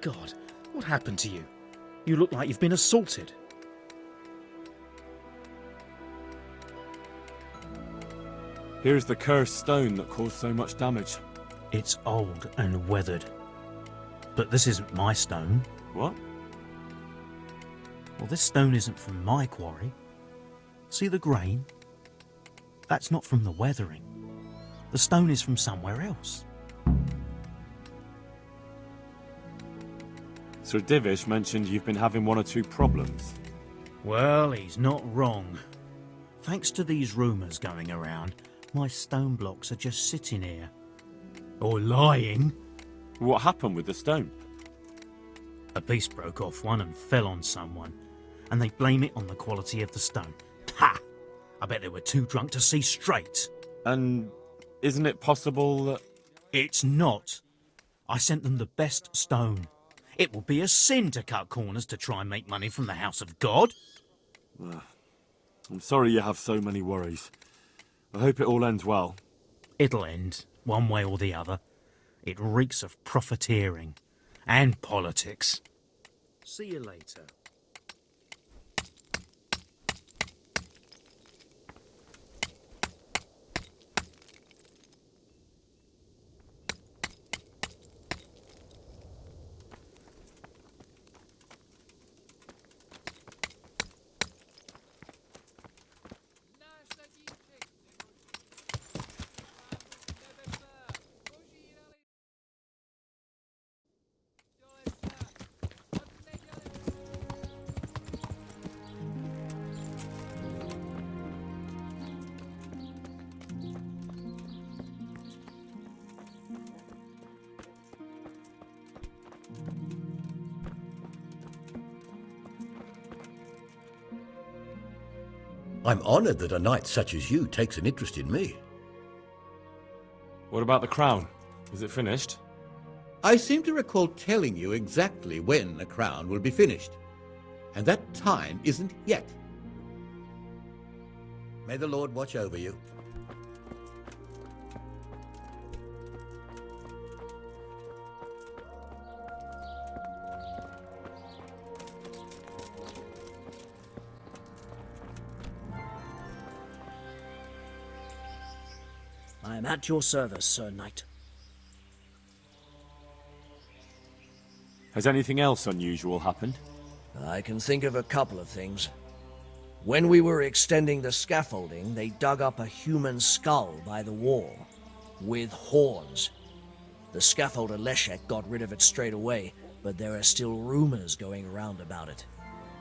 God, what happened to you? You look like you've been assaulted. Here's the cursed stone that caused so much damage. It's old and weathered. But this isn't my stone. What? Well, this stone isn't from my quarry. See the grain? That's not from the weathering. The stone is from somewhere else. Sir Divish mentioned you've been having one or two problems. Well, he's not wrong. Thanks to these rumours going around, my stone blocks are just sitting here. Or lying. What happened with the stone? A piece broke off one and fell on someone, and they blame it on the quality of the stone. Ha! I bet they were too drunk to see straight. And isn't it possible that... It's not. I sent them the best stone. It would be a sin to cut corners to try and make money from the house of God. I'm sorry you have so many worries. I hope it all ends well. It'll end, one way or the other. It reeks of profiteering and politics. See you later. I'm honoured that a knight such as you takes an interest in me. What about the crown? Is it finished? I seem to recall telling you exactly when the crown will be finished, and that time isn't yet. May the Lord watch over you. I am at your service, Sir Knight. Has anything else unusual happened? I can think of a couple of things. When we were extending the scaffolding, they dug up a human skull by the wall, with horns. The scaffolder Leszek got rid of it straight away, but there are still rumors going around about it,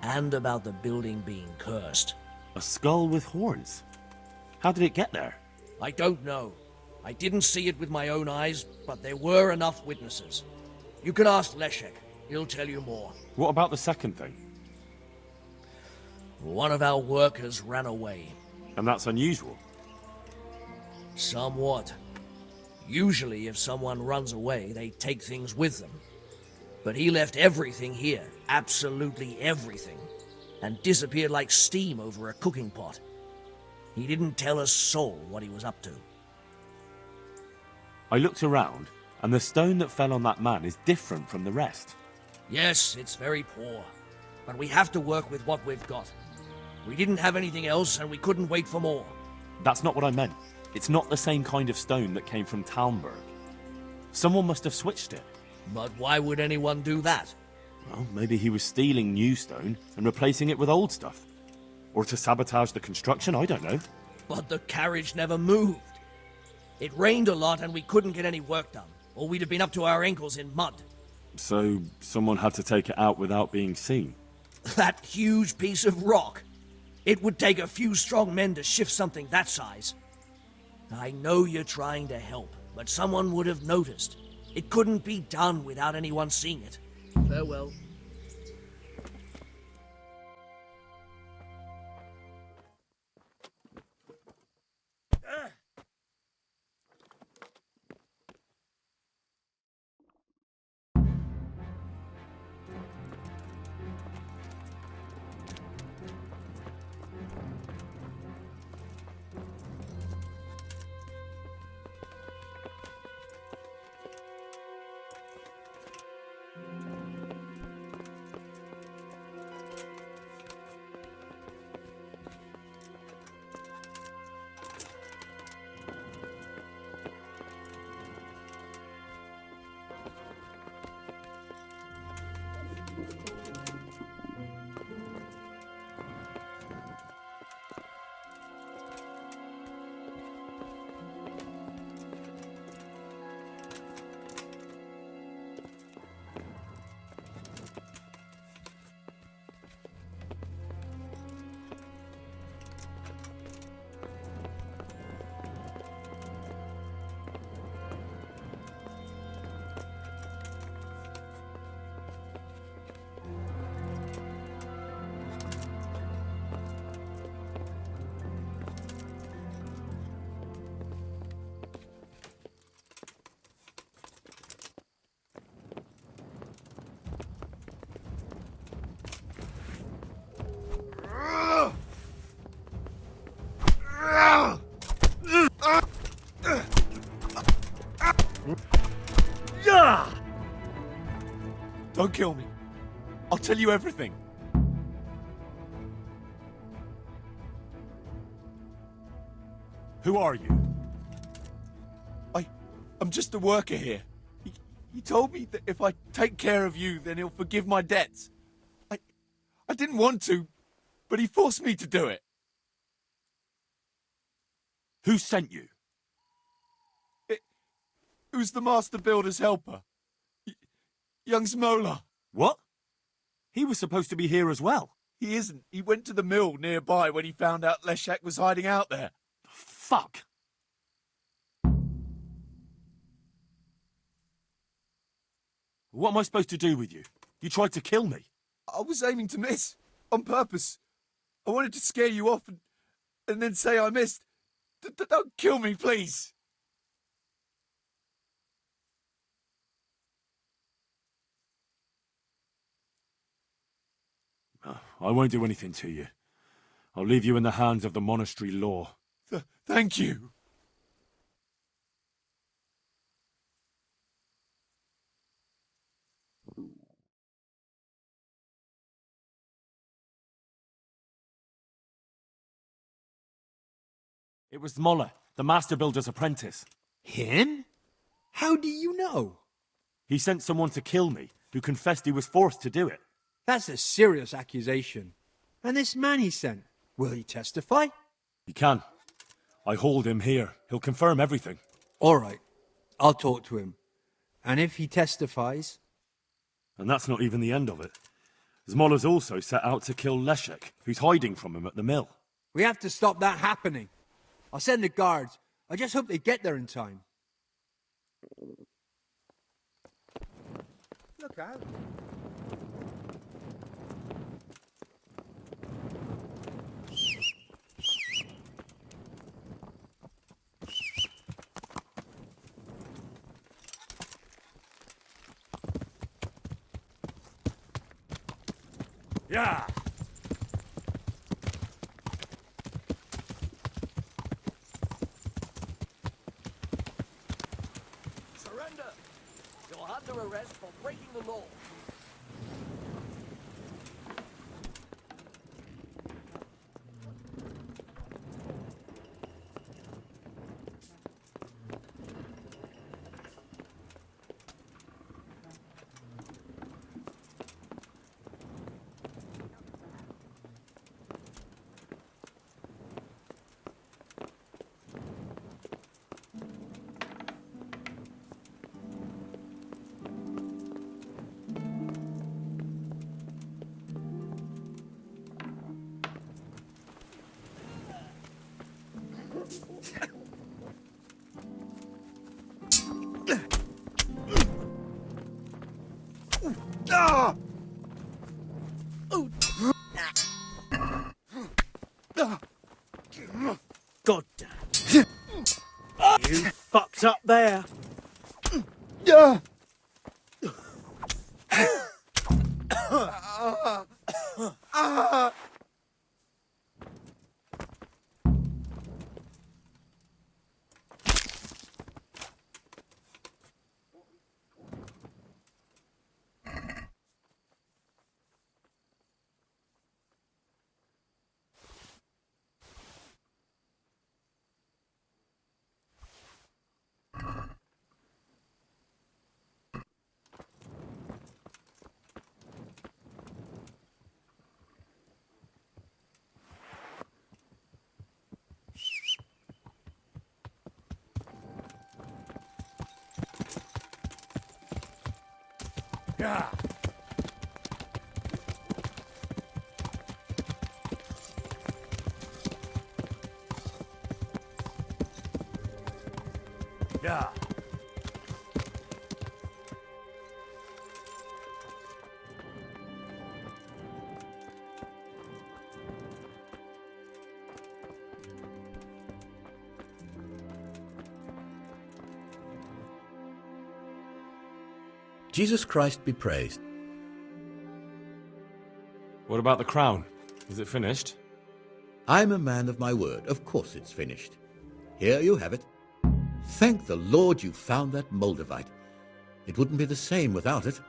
and about the building being cursed. A skull with horns? How did it get there? I don't know. I didn't see it with my own eyes, but there were enough witnesses. You can ask Leszek. He'll tell you more. What about the second thing? One of our workers ran away. And that's unusual. Somewhat. Usually, if someone runs away, they take things with them. But he left everything here, absolutely everything, and disappeared like steam over a cooking pot. He didn't tell a soul what he was up to. I looked around, and the stone that fell on that man is different from the rest. Yes, it's very poor, but we have to work with what we've got. We didn't have anything else, and we couldn't wait for more. That's not what I meant. It's not the same kind of stone that came from Talmberg. Someone must have switched it. But why would anyone do that? Well, maybe he was stealing new stone and replacing it with old stuff. Or to sabotage the construction, I don't know. But the carriage never moved. It rained a lot and we couldn't get any work done, or we'd have been up to our ankles in mud. So someone had to take it out without being seen. That huge piece of rock. It would take a few strong men to shift something that size. I know you're trying to help, but someone would have noticed. It couldn't be done without anyone seeing it. Farewell. Don't kill me. I'll tell you everything. Who are you? I'm just a worker here. He told me that if I take care of you, then he'll forgive my debts. I didn't want to, but he forced me to do it. Who sent you? It was the master builder's helper. Young Smola. What? He was supposed to be here as well. He isn't. He went to the mill nearby when he found out Leshak was hiding out there. Fuck. What am I supposed to do with you? You tried to kill me. I was aiming to miss. On purpose. I wanted to scare you off and then say I missed. Don't kill me, please. I won't do anything to you. I'll leave you in the hands of the monastery law. Thank you. It was Moller, the master builder's apprentice. Him? How do you know? He sent someone to kill me, who confessed he was forced to do it. That's a serious accusation. And this man he sent, will he testify? He can. I hold him here. He'll confirm everything. All right, I'll talk to him. And if he testifies... And that's not even the end of it. Zmola's also set out to kill Leshek, who's hiding from him at the mill. We have to stop that happening. I'll send the guards. I just hope they get there in time. Look out. Yeah! Surrender! You're under arrest for breaking the law. God damn. You fucked up there. Yeah! Yeah! Jesus Christ be praised. What about the crown? Is it finished? I'm a man of my word. Of course it's finished. Here you have it. Thank the Lord you found that Moldavite. It wouldn't be the same without it.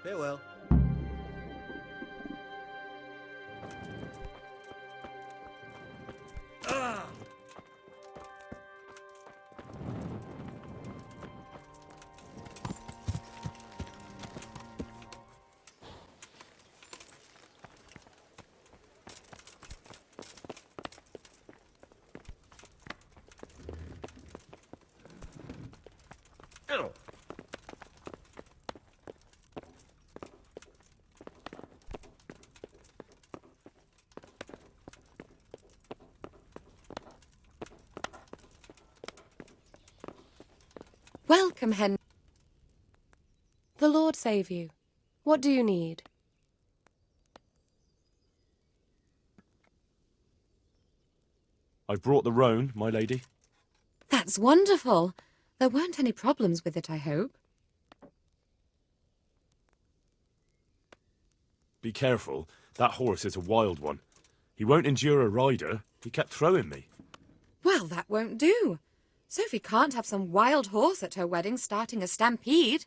Farewell. Welcome, Henry. The Lord save you. What do you need? I've brought the roan, my lady. That's wonderful. There weren't any problems with it, I hope. Be careful. That horse is a wild one. He won't endure a rider. He kept throwing me. Well, that won't do. Sophie can't have some wild horse at her wedding starting a stampede.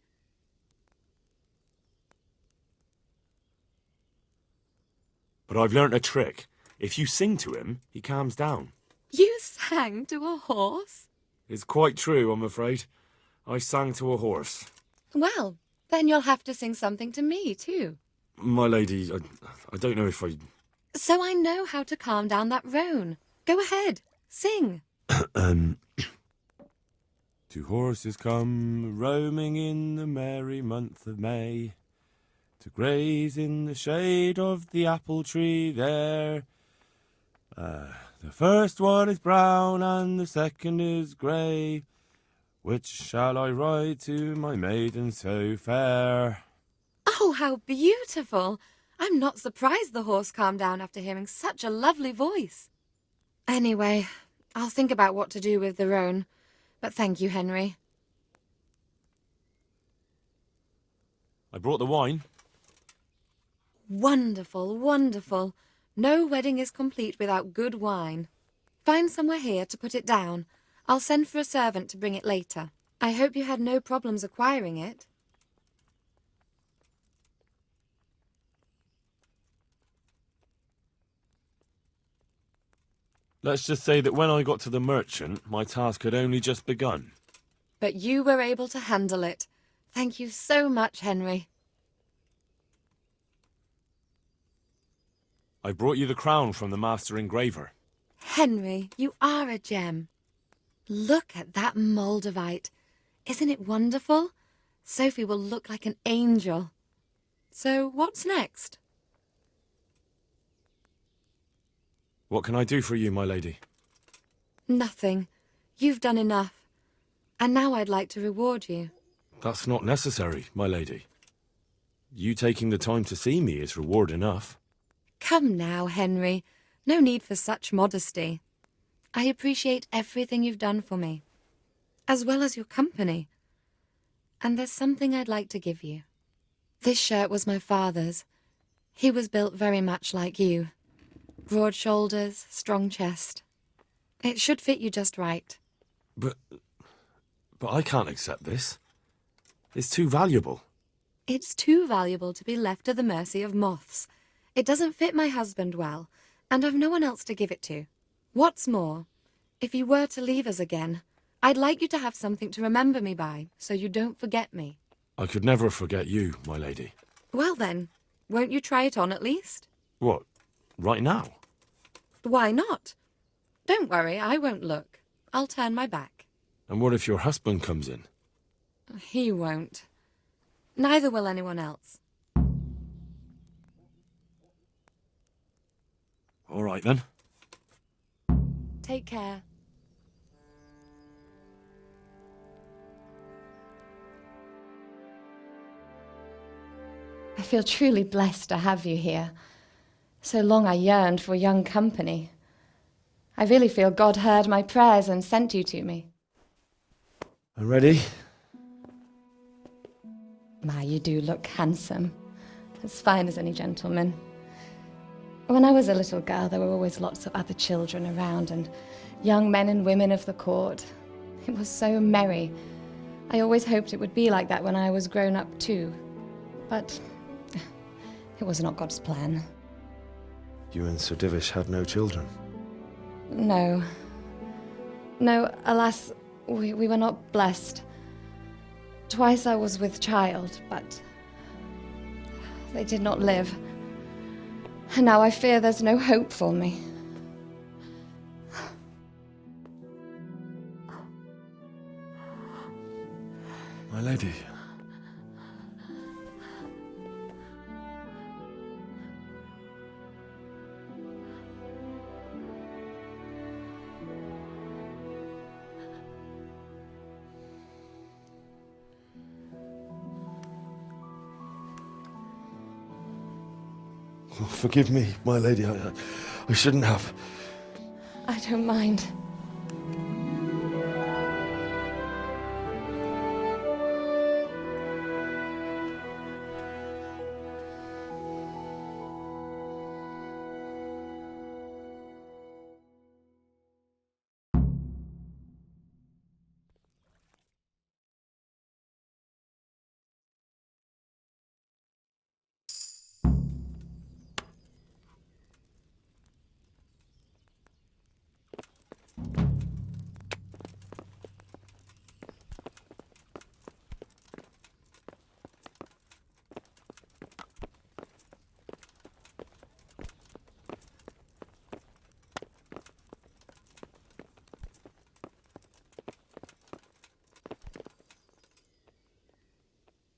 But I've learnt a trick. If you sing to him, he calms down. You sang to a horse? It's quite true, I'm afraid. I sang to a horse. Well, then you'll have to sing something to me, too. My lady, I don't know if I... So I know how to calm down that roan. Go ahead, sing. Two horses come roaming in the merry month of May, to graze in the shade of the apple tree there. The first one is brown and the second is grey. Which shall I ride to, my maiden so fair? Oh, how beautiful! I'm not surprised the horse calmed down after hearing such a lovely voice. Anyway, I'll think about what to do with the roan. But thank you, Henry. I brought the wine. Wonderful, wonderful. No wedding is complete without good wine. Find somewhere here to put it down. I'll send for a servant to bring it later. I hope you had no problems acquiring it. Let's just say that when I got to the merchant, my task had only just begun. But you were able to handle it. Thank you so much, Henry. I brought you the crown from the master engraver. Henry, you are a gem. Look at that Moldavite. Isn't it wonderful? Sophie will look like an angel. So what's next? What can I do for you, my lady? Nothing. You've done enough. And now I'd like to reward you. That's not necessary, my lady. You taking the time to see me is reward enough. Come now, Henry. No need for such modesty. I appreciate everything you've done for me, as well as your company. And there's something I'd like to give you. This shirt was my father's. He was built very much like you. Broad shoulders, strong chest. It should fit you just right. But I can't accept this. It's too valuable. It's too valuable to be left to the mercy of moths. It doesn't fit my husband well, and I've no one else to give it to. What's more, if you were to leave us again, I'd like you to have something to remember me by, so you don't forget me. I could never forget you, my lady. Well then, won't you try it on at least? What, right now? Why not? Don't worry, I won't look. I'll turn my back. And what if your husband comes in? He won't. Neither will anyone else. All right, then. Take care. I feel truly blessed to have you here. So long I yearned for young company. I really feel God heard my prayers and sent you to me. I'm ready. My, you do look handsome. As fine as any gentleman. When I was a little girl, there were always lots of other children around and young men and women of the court. It was so merry. I always hoped it would be like that when I was grown up too. But it was not God's plan. You and Sir Divish had no children? No. No, alas, we were not blessed. Twice I was with child, but they did not live. And now I fear there's no hope for me. My lady. Oh, forgive me, my lady. I shouldn't have. I don't mind.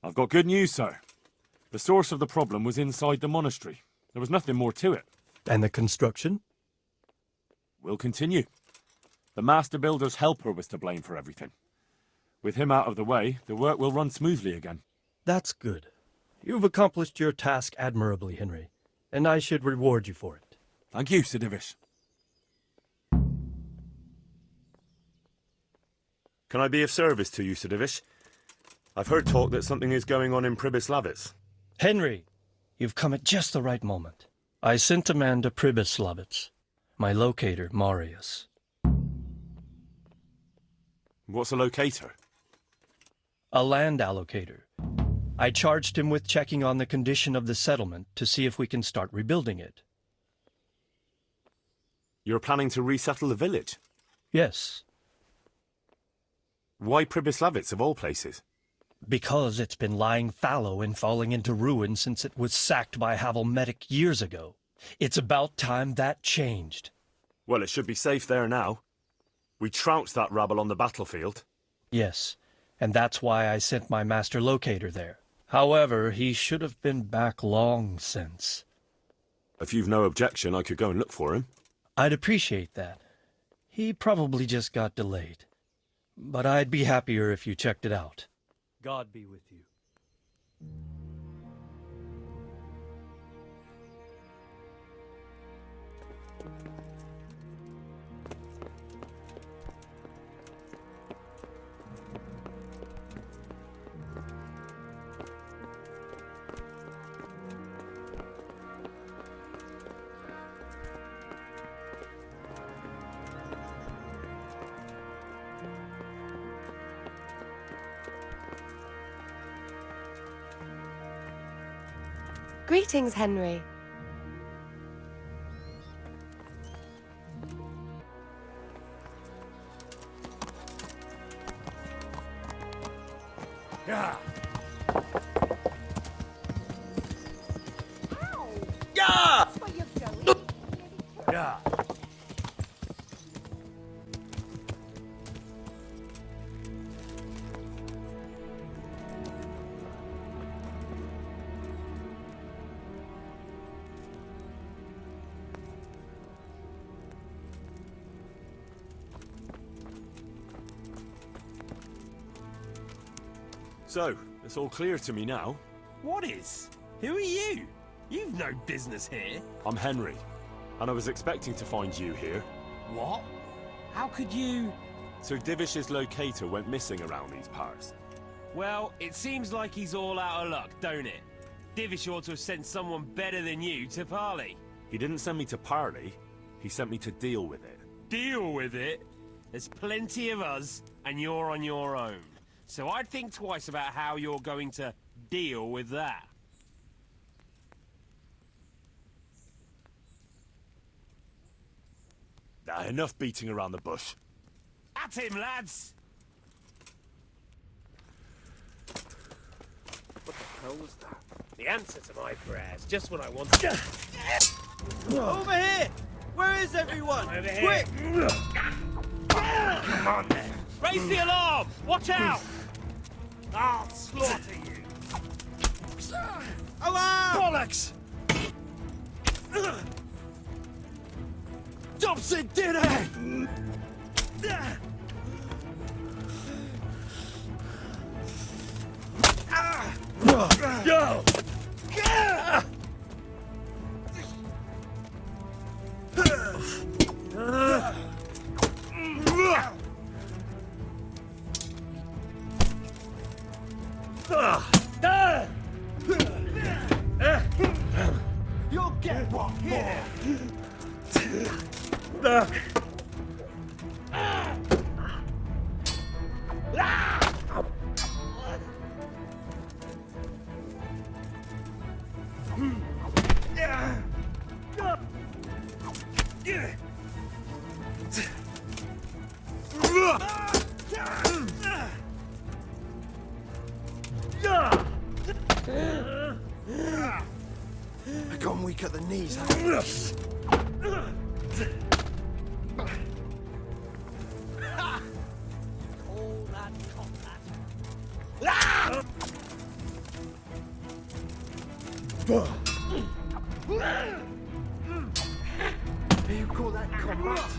I've got good news, sir. The source of the problem was inside the monastery. There was nothing more to it. And the construction? We'll continue. The master builder's helper was to blame for everything. With him out of the way, the work will run smoothly again. That's good. You've accomplished your task admirably, Henry, and I should reward you for it. Thank you, Sir Divish. Can I be of service to you, Sir Divish? I've heard talk that something is going on in Pribyslavitz. Henry, you've come at just the right moment. I sent a man to Pribyslavitz. My locator, Marius. What's a locator? A land allocator. I charged him with checking on the condition of the settlement to see if we can start rebuilding it. You're planning to resettle the village? Yes. Why Pribyslavitz, of all places? Because it's been lying fallow and falling into ruin since it was sacked by Havelmetic years ago. It's about time that changed. Well, it should be safe there now. We trounced that rabble on the battlefield. Yes, and that's why I sent my master locator there. However, he should have been back long since. If you've no objection, I could go and look for him. I'd appreciate that. He probably just got delayed. But I'd be happier if you checked it out. God be with you. Greetings, Henry. Yeah. Yeah. Yeah. So, it's all clear to me now. What is? Who are you? You've no business here. I'm Henry, and I was expecting to find you here. What? How could you... Sir Divish's locator went missing around these parts. Well, it seems like he's all out of luck, don't it? Divish ought to have sent someone better than you to parley. He didn't send me to parley, he sent me to deal with it. Deal with it? There's plenty of us, and you're on your own. So I'd think twice about how you're going to deal with that. Nah, enough beating around the bush. At him, lads! What the hell was that? The answer to my prayers, just what I wanted. Over here! Where is everyone? Over here. Quick! Come on then. Raise the alarm! Watch out! I'll slaughter you. Bollocks! Dobson did it! Go! You'll get one more! I've gone weak at the knees. You call that combat?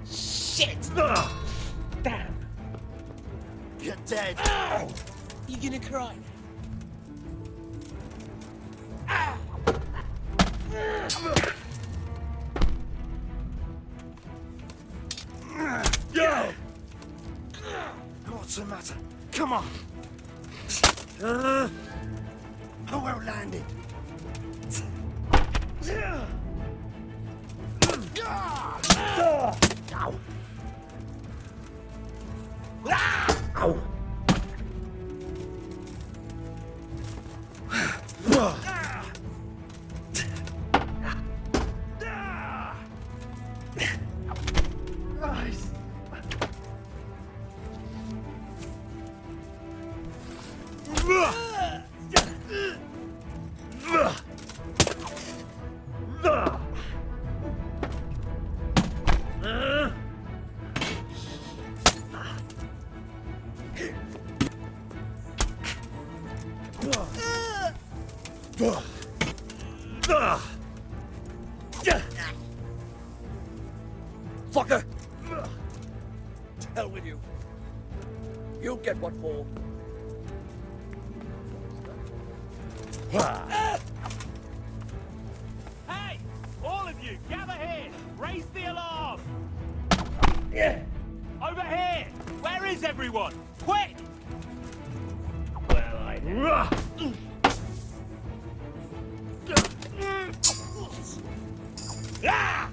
Shit! Damn! You're dead. You gonna cry? Go! What's the matter? Come on! Oh, well landed. Ow! Fucker! To hell with you. You'll get what for. Hey! All of you, gather here! Raise the alarm! Over here! Where is everyone? Quick! Well, Ah!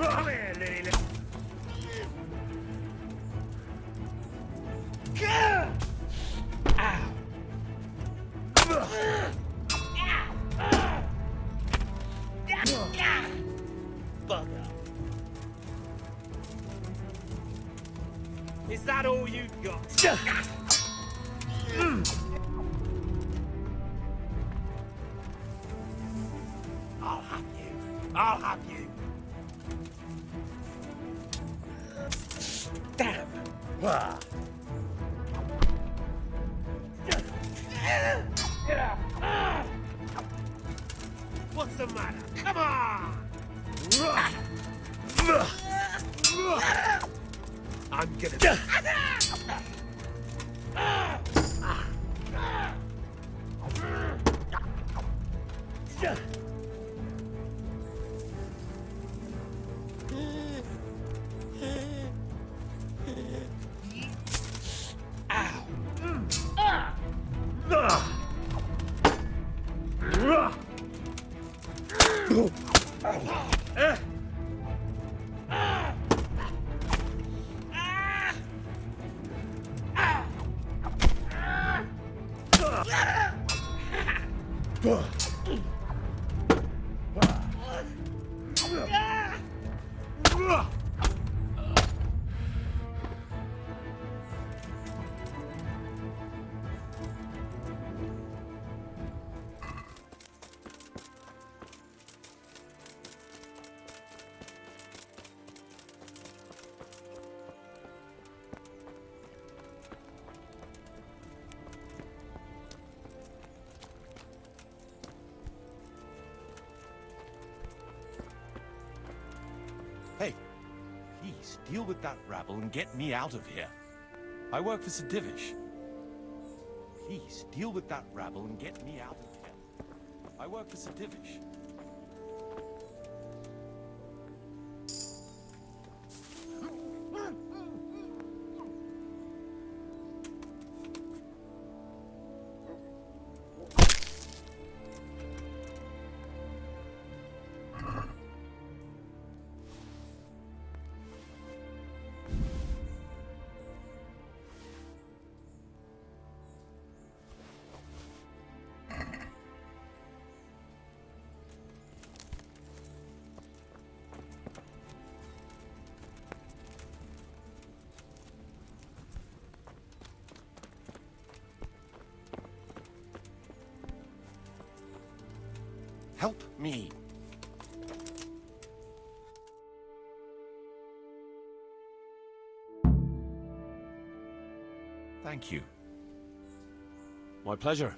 Come here, Lily. Bugger. Is that all you got? I'll have you. I'll have you. Damn. What's the matter? Come on! I'm gonna... Hey, please deal with that rabble and get me out of here. I work for Sir Divish. Please deal with that rabble and get me out of here. I work for Sir Divish. Help me. Thank you. My pleasure.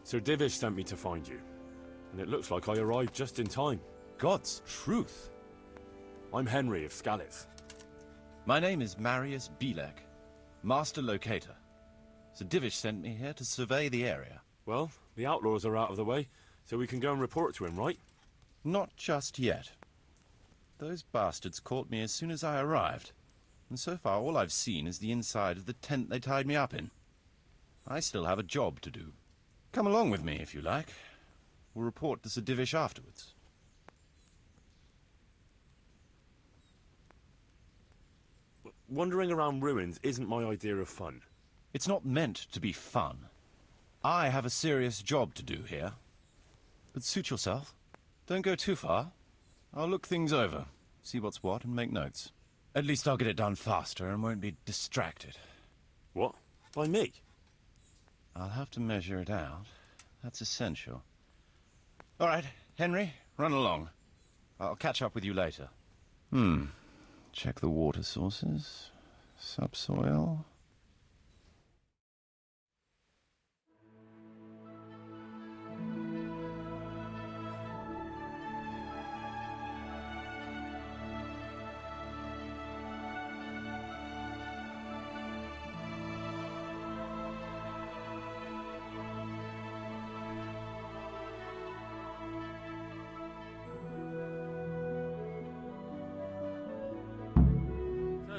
Sir Divish sent me to find you. And it looks like I arrived just in time. God's truth. I'm Henry of Scalitz. My name is Marius Belek, Master Locator. Sir Divish sent me here to survey the area. Well, the outlaws are out of the way, so we can go and report to him, right? Not just yet. Those bastards caught me as soon as I arrived. And so far all I've seen is the inside of the tent they tied me up in. I still have a job to do. Come along with me if you like. We'll report to Sir Divish afterwards. Wandering around ruins isn't my idea of fun. It's not meant to be fun. I have a serious job to do here. But suit yourself. Don't go too far. I'll look things over, see what's what, and make notes. At least I'll get it done faster and won't be distracted. What? By me? I'll have to measure it out. That's essential. All right, Henry, run along. I'll catch up with you later. Check the water sources. Subsoil.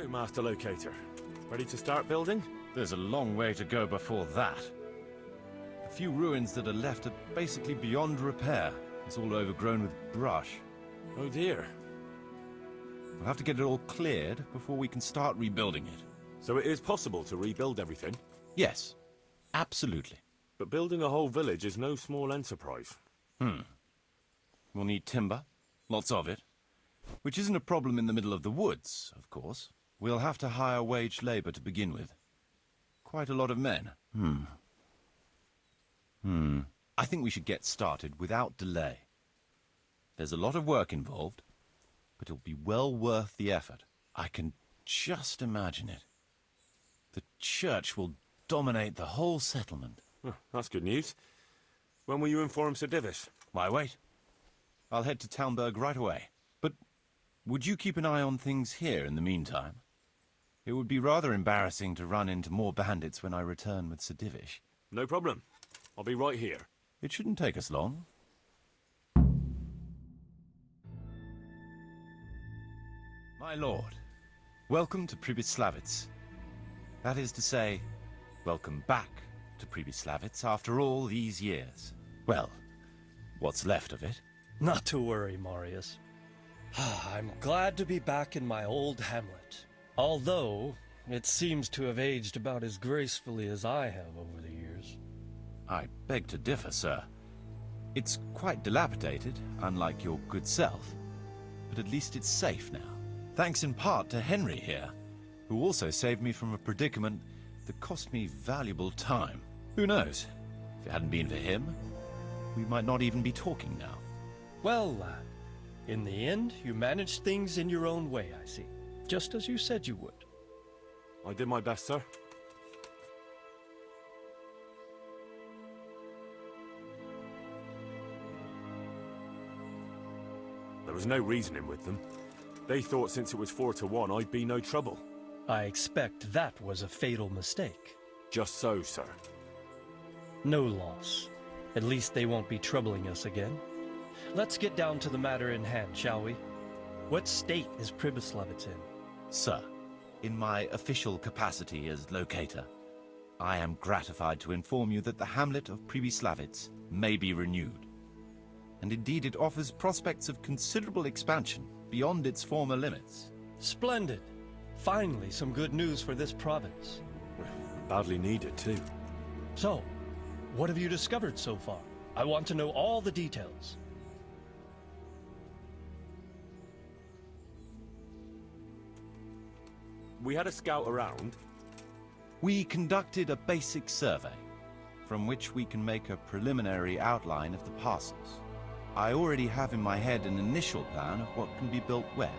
Master Locator. Ready to start building? There's a long way to go before that. The few ruins that are left are basically beyond repair. It's all overgrown with brush. Oh dear. We'll have to get it all cleared before we can start rebuilding it. So it is possible to rebuild everything? Yes, absolutely. But building a whole village is no small enterprise. We'll need timber, lots of it, which isn't a problem in the middle of the woods, of course. We'll have to hire wage labor to begin with. Quite a lot of men. I think we should get started without delay. There's a lot of work involved, but it'll be well worth the effort. I can just imagine it. The church will dominate the whole settlement. Oh, that's good news. When will you inform Sir Divish? Why wait? I'll head to Talmberg right away. But would you keep an eye on things here in the meantime? It would be rather embarrassing to run into more bandits when I return with Sir Divish. No problem. I'll be right here. It shouldn't take us long. My lord, welcome to Pribyslavitz. That is to say, welcome back to Pribyslavitz after all these years. Well, what's left of it. Not to worry, Marius. I'm glad to be back in my old hamlet. Although, it seems to have aged about as gracefully as I have over the years. I beg to differ, sir. It's quite dilapidated, unlike your good self, but at least it's safe now. Thanks in part to Henry here, who also saved me from a predicament that cost me valuable time. Who knows? If it hadn't been for him, we might not even be talking now. Well, lad, in the end, you managed things in your own way, I see. Just as you said you would. I did my best, sir. There was no reasoning with them. They thought since it was 4-1, I'd be no trouble. I expect that was a fatal mistake. Just so, sir. No loss. At least they won't be troubling us again. Let's get down to the matter in hand, shall we? What state is Pribyslavitz in? Sir, in my official capacity as locator, I am gratified to inform you that the hamlet of Pribyslavitz may be renewed. And indeed it offers prospects of considerable expansion beyond its former limits. Splendid. Finally, some good news for this province. Badly needed, too. So, what have you discovered so far? I want to know all the details. We had a scout around. We conducted a basic survey, from which we can make a preliminary outline of the parcels. I already have in my head an initial plan of what can be built where.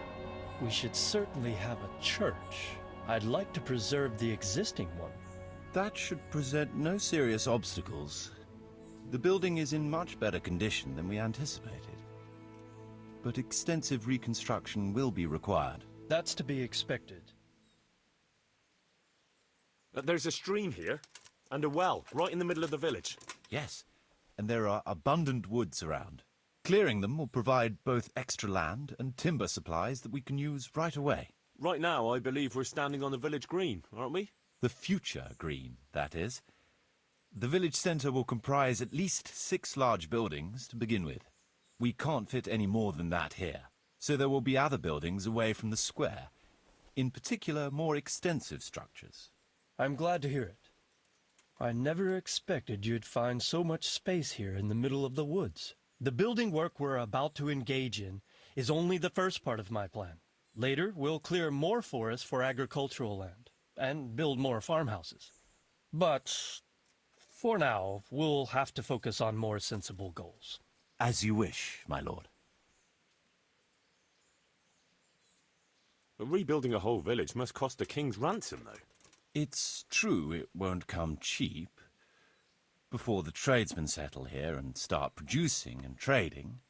We should certainly have a church. I'd like to preserve the existing one. That should present no serious obstacles. The building is in much better condition than we anticipated. But extensive reconstruction will be required. That's to be expected. There's a stream here, and a well, right in the middle of the village. Yes, and there are abundant woods around. Clearing them will provide both extra land and timber supplies that we can use right away. Right now, I believe we're standing on the village green, aren't we? The future green, that is. The village centre will comprise at least 6 large buildings to begin with. We can't fit any more than that here, so there will be other buildings away from the square. In particular, more extensive structures. I'm glad to hear it. I never expected you'd find so much space here in the middle of the woods. The building work we're about to engage in is only the first part of my plan. Later, we'll clear more forest for agricultural land and build more farmhouses. But for now, we'll have to focus on more sensible goals. As you wish, my lord. Rebuilding a whole village must cost a king's ransom, though. It's true it won't come cheap. Before the tradesmen settle here and start producing and trading,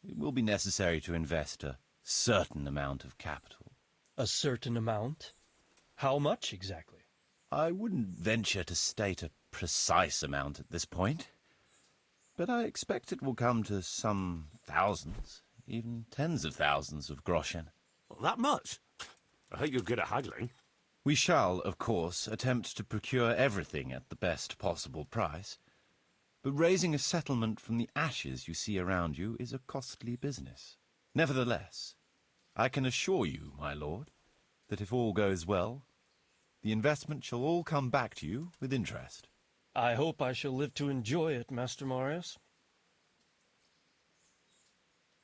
it will be necessary to invest a certain amount of capital. A certain amount? How much exactly? I wouldn't venture to state a precise amount at this point, but I expect it will come to some thousands, even tens of thousands of groschen. Well, that much? I hope you're good at haggling. We shall, of course, attempt to procure everything at the best possible price, but raising a settlement from the ashes you see around you is a costly business. Nevertheless, I can assure you, my lord, that if all goes well, the investment shall all come back to you with interest. I hope I shall live to enjoy it, Master Marius.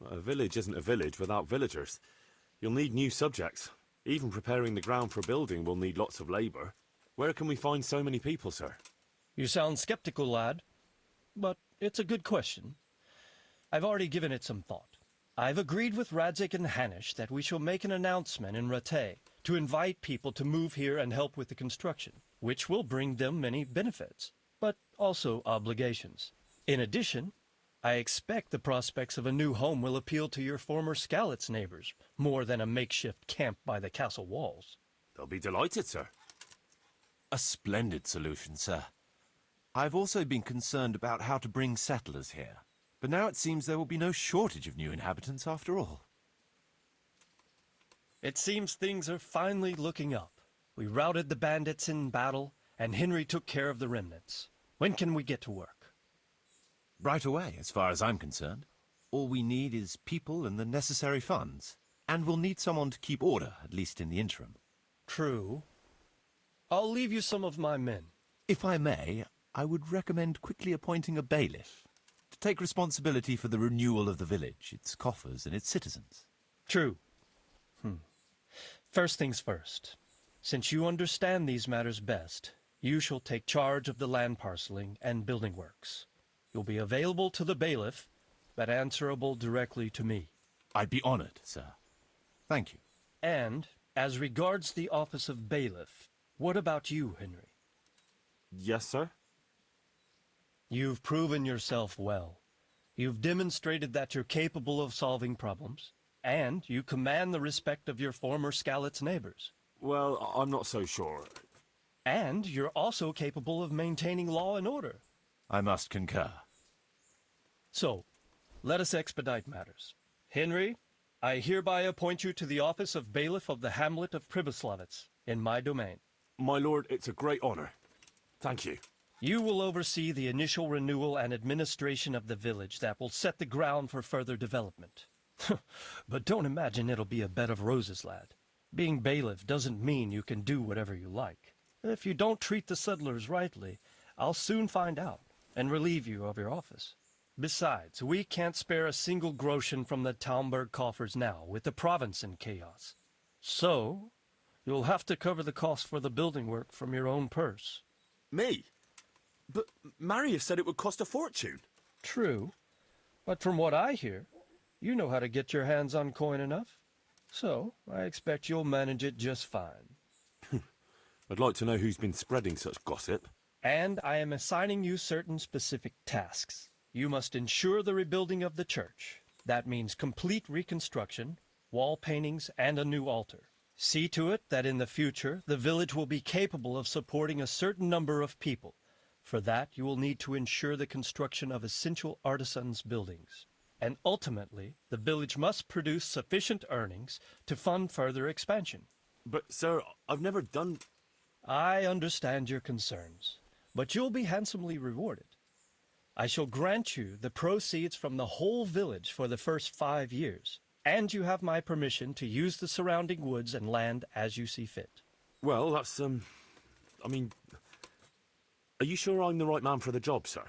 A village isn't a village without villagers. You'll need new subjects. Even preparing the ground for building will need lots of labour. Where can we find so many people, sir? You sound skeptical, lad. But it's a good question. I've already given it some thought. I've agreed with Radzik and Hanish that we shall make an announcement in Rattay to invite people to move here and help with the construction, which will bring them many benefits, but also obligations. In addition, I expect the prospects of a new home will appeal to your former Skalitz neighbors, more than a makeshift camp by the castle walls. They'll be delighted, sir. A splendid solution, sir. I've also been concerned about how to bring settlers here, but now it seems there will be no shortage of new inhabitants after all. It seems things are finally looking up. We routed the bandits in battle, and Henry took care of the remnants. When can we get to work? Right away, as far as I'm concerned. All we need is people and the necessary funds. And we'll need someone to keep order, at least in the interim. True. I'll leave you some of my men. If I may, I would recommend quickly appointing a bailiff to take responsibility for the renewal of the village, its coffers and its citizens. True. First things first. Since you understand these matters best, you shall take charge of the land parceling and building works. You'll be available to the bailiff, but answerable directly to me. I'd be honored, sir. Thank you. And, as regards the office of bailiff, what about you, Henry? Yes, sir? You've proven yourself well. You've demonstrated that you're capable of solving problems, and you command the respect of your former Skalitz neighbors. Well, I'm not so sure. And you're also capable of maintaining law and order. I must concur. So, let us expedite matters. Henry, I hereby appoint you to the office of bailiff of the hamlet of Pribyslavitz, in my domain. My lord, it's a great honor. Thank you. You will oversee the initial renewal and administration of the village that will set the ground for further development. But don't imagine it'll be a bed of roses, lad. Being bailiff doesn't mean you can do whatever you like. If you don't treat the settlers rightly, I'll soon find out and relieve you of your office. Besides, we can't spare a single groschen from the Talmberg coffers now, with the province in chaos. So, you'll have to cover the cost for the building work from your own purse. Me? But Marius said it would cost a fortune. True, but from what I hear, you know how to get your hands on coin enough. So, I expect you'll manage it just fine. I'd like to know who's been spreading such gossip. And I am assigning you certain specific tasks. You must ensure the rebuilding of the church. That means complete reconstruction, wall paintings, and a new altar. See to it that in the future, the village will be capable of supporting a certain number of people. For that, you will need to ensure the construction of essential artisans' buildings. And ultimately, the village must produce sufficient earnings to fund further expansion. But, sir, I've never done... I understand your concerns, but you'll be handsomely rewarded. I shall grant you the proceeds from the whole village for the first 5 years, and you have my permission to use the surrounding woods and land as you see fit. Well, that's, I mean... Are you sure I'm the right man for the job, sir?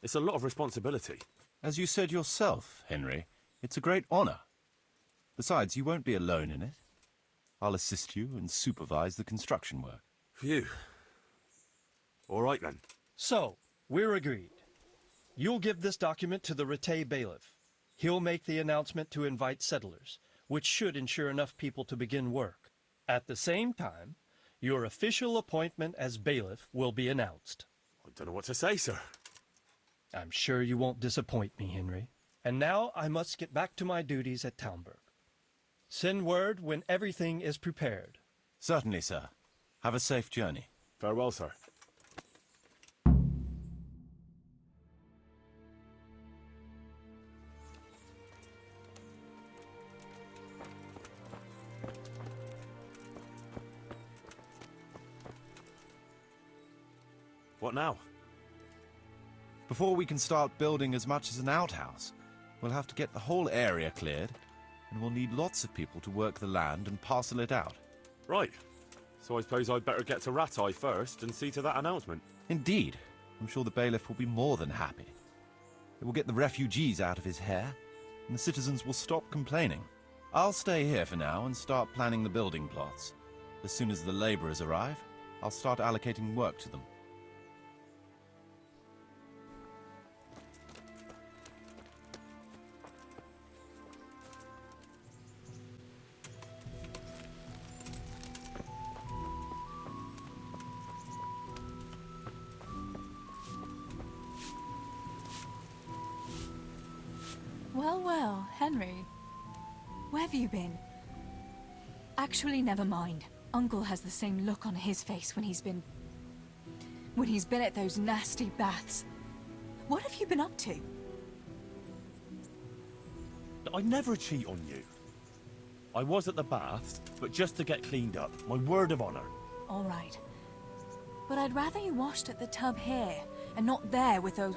It's a lot of responsibility. As you said yourself, Henry, it's a great honor. Besides, you won't be alone in it. I'll assist you and supervise the construction work. Phew. All right, then. So, we're agreed. You'll give this document to the Rattay bailiff. He'll make the announcement to invite settlers, which should ensure enough people to begin work. At the same time, your official appointment as bailiff will be announced. I don't know what to say, sir. I'm sure you won't disappoint me, Henry. And now I must get back to my duties at Talmberg. Send word when everything is prepared. Certainly, sir. Have a safe journey. Farewell, sir. What now? Before we can start building as much as an outhouse, we'll have to get the whole area cleared, and we'll need lots of people to work the land and parcel it out. Right. So I suppose I'd better get to Rattay first and see to that announcement. Indeed. I'm sure the bailiff will be more than happy. It will get the refugees out of his hair, and the citizens will stop complaining. I'll stay here for now and start planning the building plots. As soon as the labourers arrive, I'll start allocating work to them. Well, well, Henry. Where have you been? Actually, never mind. Uncle has the same look on his face when he's been at those nasty baths. What have you been up to? I never cheat on you. I was at the baths, but just to get cleaned up. My word of honor. All right. But I'd rather you washed at the tub here, and not there with those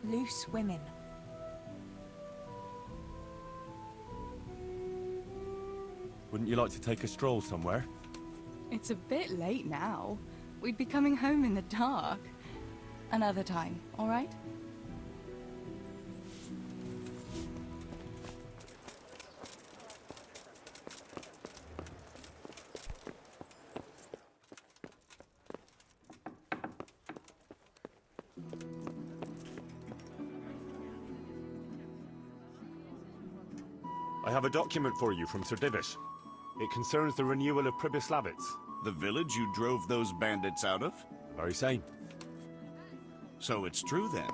loose women. Wouldn't you like to take a stroll somewhere? It's a bit late now. We'd be coming home in the dark. Another time, all right? I have a document for you from Sir Divish. It concerns the renewal of Pribyslavitz. The village you drove those bandits out of? Very same. So it's true then?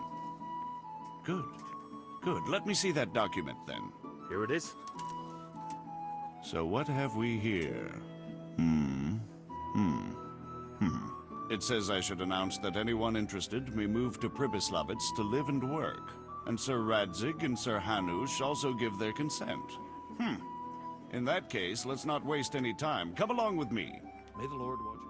Good. Good. Let me see that document then. Here it is. So what have we here? It says I should announce that anyone interested may move to Pribyslavitz to live and work. And Sir Radzig and Sir Hanush also give their consent. In that case, let's not waste any time. Come along with me. May the Lord watch you.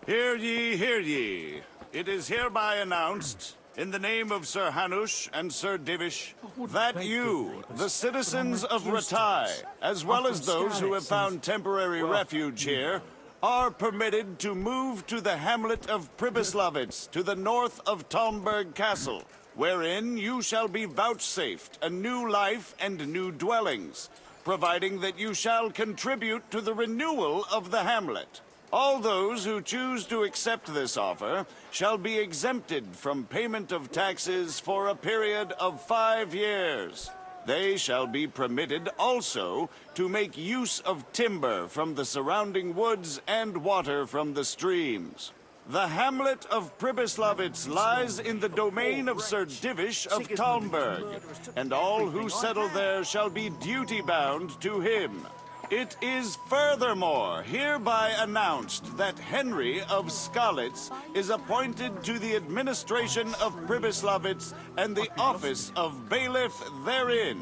Hear ye, hear ye. It is hereby announced, in the name of Sir Hanush and Sir Divish, that you, the citizens of Ratai, as well as those who have found temporary refuge here, are permitted to move to the hamlet of Pribyslavitz, to the north of Talmberg Castle, wherein you shall be vouchsafed a new life and new dwellings, providing that you shall contribute to the renewal of the hamlet. All those who choose to accept this offer shall be exempted from payment of taxes for a period of 5 years. They shall be permitted also to make use of timber from the surrounding woods and water from the streams. The hamlet of Pribyslavitz lies in the domain of Sir Divish of Talmberg, and all who settle there shall be duty-bound to him. It is furthermore hereby announced that Henry of Skalitz is appointed to the administration of Pribyslavitz and the office of bailiff therein,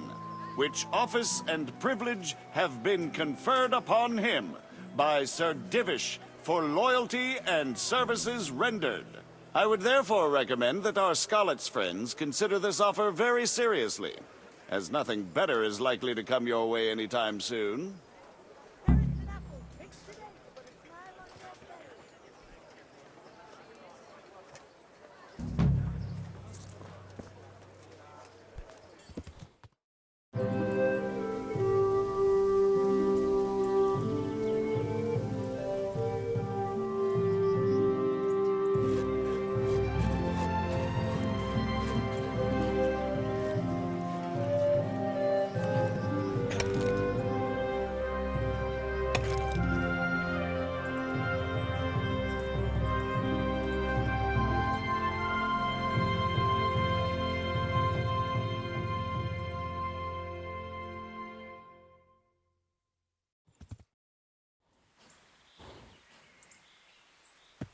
which office and privilege have been conferred upon him by Sir Divish for loyalty and services rendered. I would therefore recommend that our Skalitz friends consider this offer very seriously, as nothing better is likely to come your way anytime soon.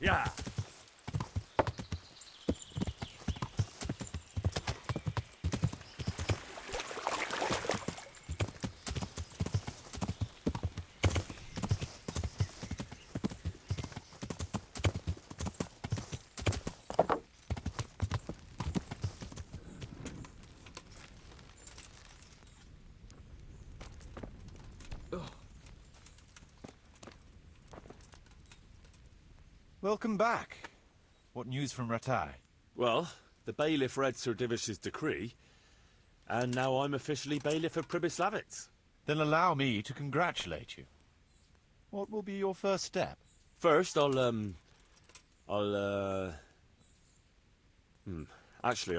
Yeah. Welcome back. What news from Ratai? Well, the bailiff read Sir Divish's decree, and now I'm officially bailiff of Pribyslavitz. Then allow me to congratulate you. What will be your first step? First, actually, I'm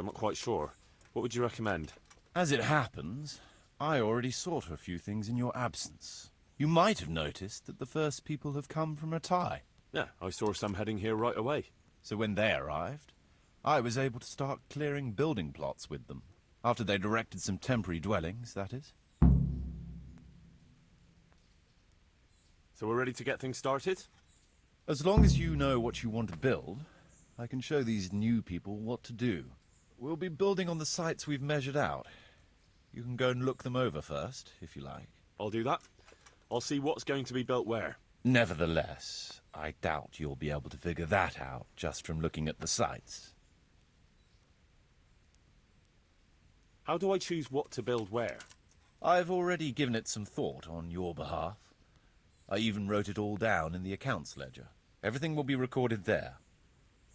not quite sure. What would you recommend? As it happens, I already saw to a few things in your absence. You might have noticed that the first people have come from Ratai. Yeah, I saw some heading here right away. So when they arrived, I was able to start clearing building plots with them. After they'd erected some temporary dwellings, that is. So we're ready to get things started? As long as you know what you want to build, I can show these new people what to do. We'll be building on the sites we've measured out. You can go and look them over first, if you like. I'll do that. I'll see what's going to be built where. Nevertheless, I doubt you'll be able to figure that out just from looking at the sites. How do I choose what to build where? I've already given it some thought on your behalf. I even wrote it all down in the accounts ledger. Everything will be recorded there.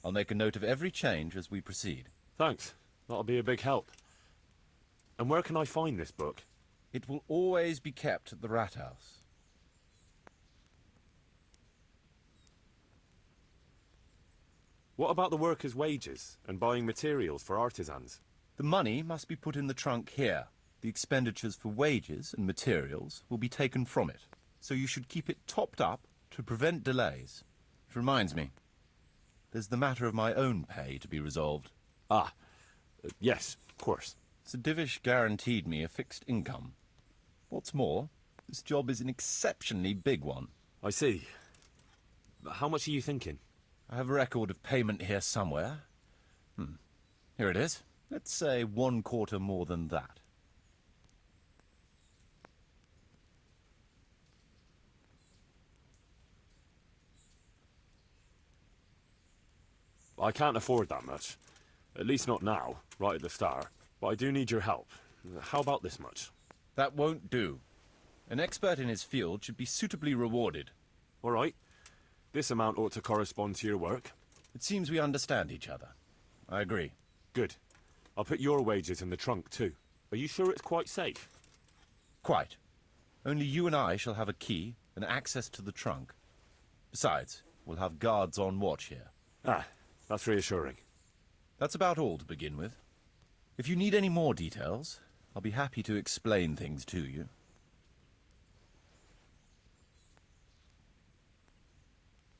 I'll make a note of every change as we proceed. Thanks. That'll be a big help. And where can I find this book? It will always be kept at the Rat House. What about the workers' wages and buying materials for artisans? The money must be put in the trunk here. The expenditures for wages and materials will be taken from it. So you should keep it topped up to prevent delays. It reminds me, there's the matter of my own pay to be resolved. Yes, of course. Sir Divish guaranteed me a fixed income. What's more, this job is an exceptionally big one. I see. But how much are you thinking? I have a record of payment here somewhere. Here it is. Let's say 1/4 more than that. I can't afford that much. At least not now, right at the start. But I do need your help. How about this much? That won't do. An expert in his field should be suitably rewarded. All right. This amount ought to correspond to your work. It seems we understand each other. I agree. Good. I'll put your wages in the trunk, too. Are you sure it's quite safe? Quite. Only you and I shall have a key and access to the trunk. Besides, we'll have guards on watch here. That's reassuring. That's about all to begin with. If you need any more details, I'll be happy to explain things to you.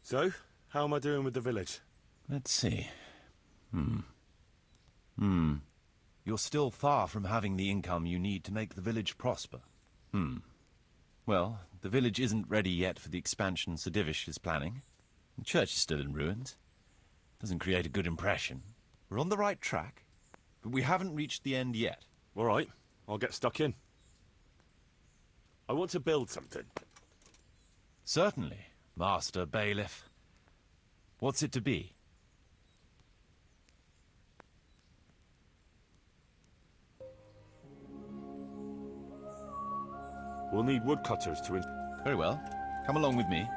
So, how am I doing with the village? Let's see. You're still far from having the income you need to make the village prosper. Well, the village isn't ready yet for the expansion Sir Divish is planning. The church is still in ruins. Doesn't create a good impression. We're on the right track, but we haven't reached the end yet. All right, I'll get stuck in. I want to build something. Certainly, Master Bailiff. What's it to be? We'll need woodcutters to... Very well. Come along with me.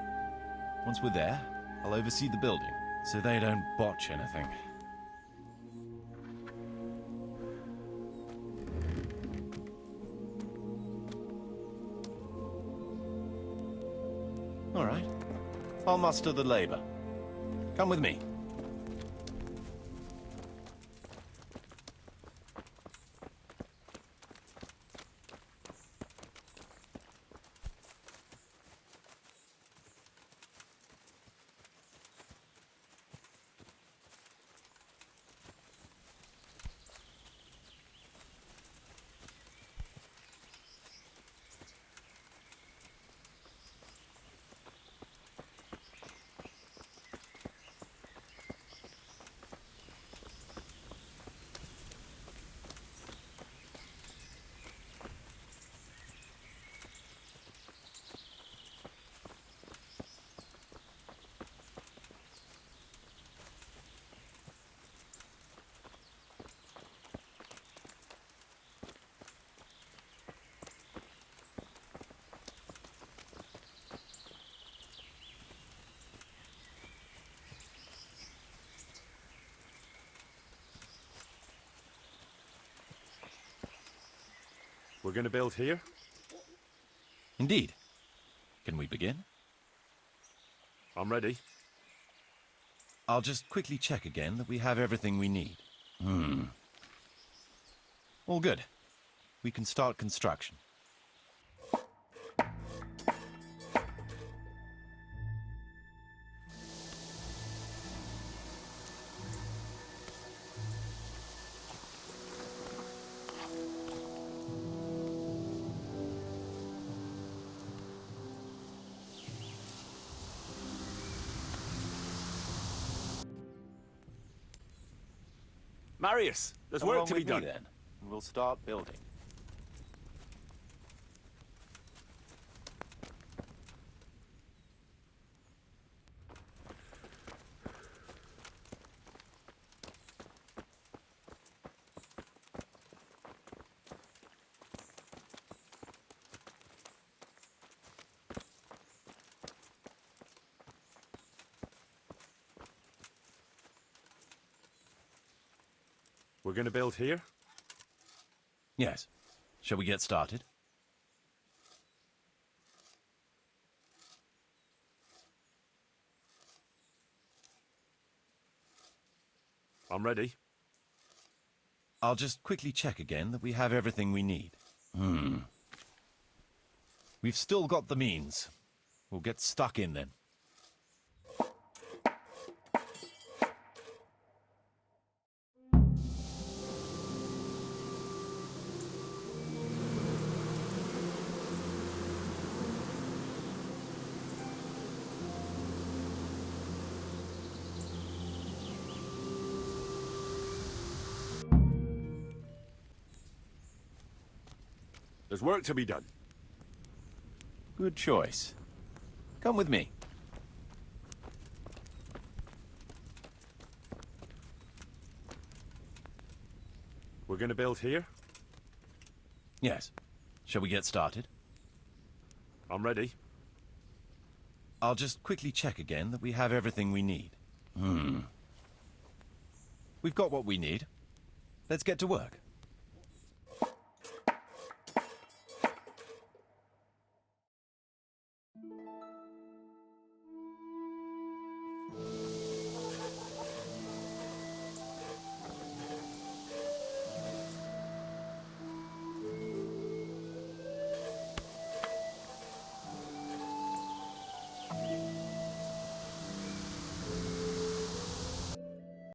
Once we're there, I'll oversee the building, so they don't botch anything. All right. I'll muster the labor. Come with me. We're going to build here? Indeed. Can we begin? I'm ready. I'll just quickly check again that we have everything we need. All good. We can start construction. Marius, there's Come work along to be with me done. then, and we'll start building. We're going to build here? Yes. Shall we get started? I'm ready. I'll just quickly check again that we have everything we need. We've still got the means. We'll get stuck in then. There's work to be done. Good choice. Come with me. We're going to build here? Yes. Shall we get started? I'm ready. I'll just quickly check again that we have everything we need. We've got what we need. Let's get to work.